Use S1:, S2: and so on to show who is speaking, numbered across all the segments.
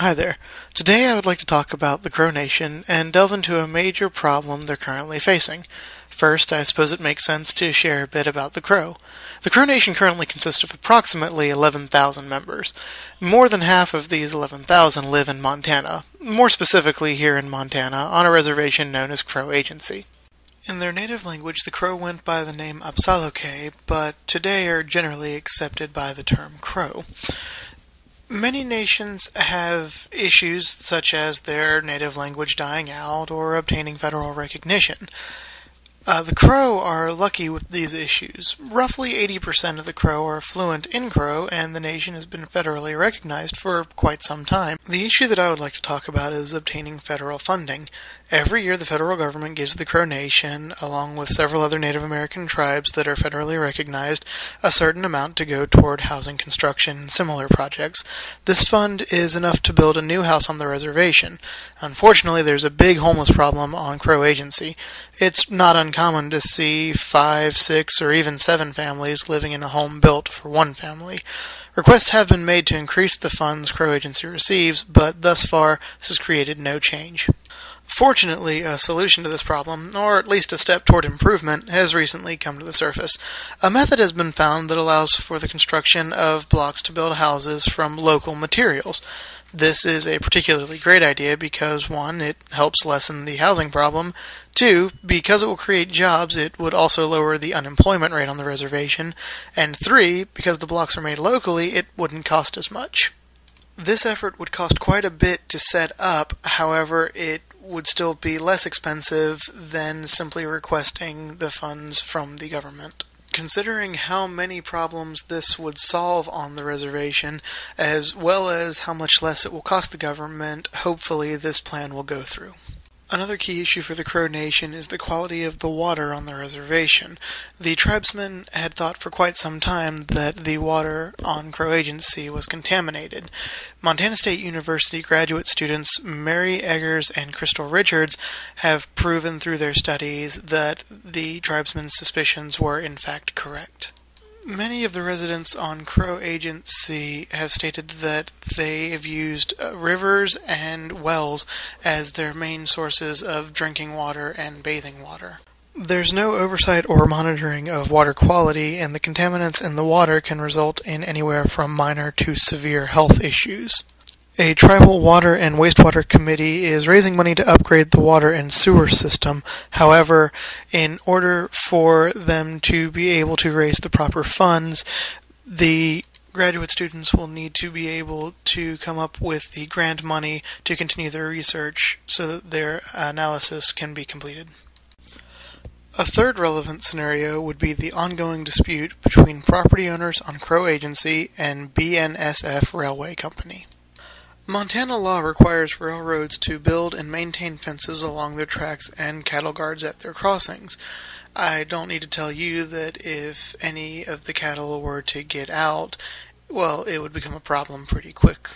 S1: Hi there. Today I would like to talk about the Crow Nation and delve into a major problem they're currently facing. First, I suppose it makes sense to share a bit about the Crow. The Crow Nation currently consists of approximately 11,000 members. More than half of these 11,000 live in Montana, more specifically here in Montana, on a reservation known as Crow Agency. In their native language, the Crow went by the name Apsaloke, but today are generally accepted by the term Crow. Many nations have issues such as their native language dying out or obtaining federal recognition. The Crow are lucky with these issues. Roughly 80% of the Crow are fluent in Crow, and the nation has been federally recognized for quite some time. The issue that I would like to talk about is obtaining federal funding. Every year the federal government gives the Crow Nation, along with several other Native American tribes that are federally recognized, a certain amount to go toward housing construction and similar projects. This fund is enough to build a new house on the reservation. Unfortunately, there's a big homeless problem on Crow Agency. It's not uncommon to see 5, 6, or even 7 families living in a home built for one family. Requests have been made to increase the funds Crow Agency receives, but thus far this has created no change. Fortunately, a solution to this problem, or at least a step toward improvement, has recently come to the surface. A method has been found that allows for the construction of blocks to build houses from local materials. This is a particularly great idea because, 1, it helps lessen the housing problem, 2, because it will create jobs, it would also lower the unemployment rate on the reservation, and 3, because the blocks are made locally, it wouldn't cost as much. This effort would cost quite a bit to set up, however, it would still be less expensive than simply requesting the funds from the government. Considering how many problems this would solve on the reservation, as well as how much less it will cost the government, hopefully this plan will go through. Another key issue for the Crow Nation is the quality of the water on the reservation. The tribesmen had thought for quite some time that the water on Crow Agency was contaminated. Montana State University graduate students Mary Eggers and Crystal Richards have proven through their studies that the tribesmen's suspicions were in fact correct. Many of the residents on Crow Agency have stated that they have used rivers and wells as their main sources of drinking water and bathing water. There's no oversight or monitoring of water quality, and the contaminants in the water can result in anywhere from minor to severe health issues. A tribal water and wastewater committee is raising money to upgrade the water and sewer system. However, in order for them to be able to raise the proper funds, the graduate students will need to be able to come up with the grant money to continue their research so that their analysis can be completed. A third relevant scenario would be the ongoing dispute between property owners on Crow Agency and BNSF Railway Company. Montana law requires railroads to build and maintain fences along their tracks and cattle guards at their crossings. I don't need to tell you that if any of the cattle were to get out, well, it would become a problem pretty quick.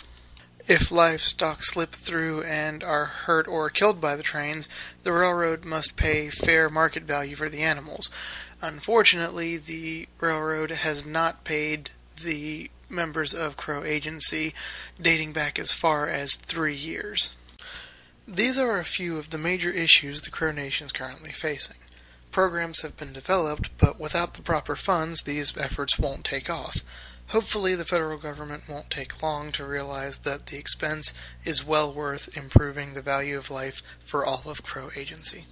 S1: If livestock slip through and are hurt or killed by the trains, the railroad must pay fair market value for the animals. Unfortunately, the railroad has not paid the members of Crow Agency dating back as far as 3 years. These are a few of the major issues the Crow Nation is currently facing. Programs have been developed, but without the proper funds, these efforts won't take off. Hopefully the federal government won't take long to realize that the expense is well worth improving the value of life for all of Crow Agency.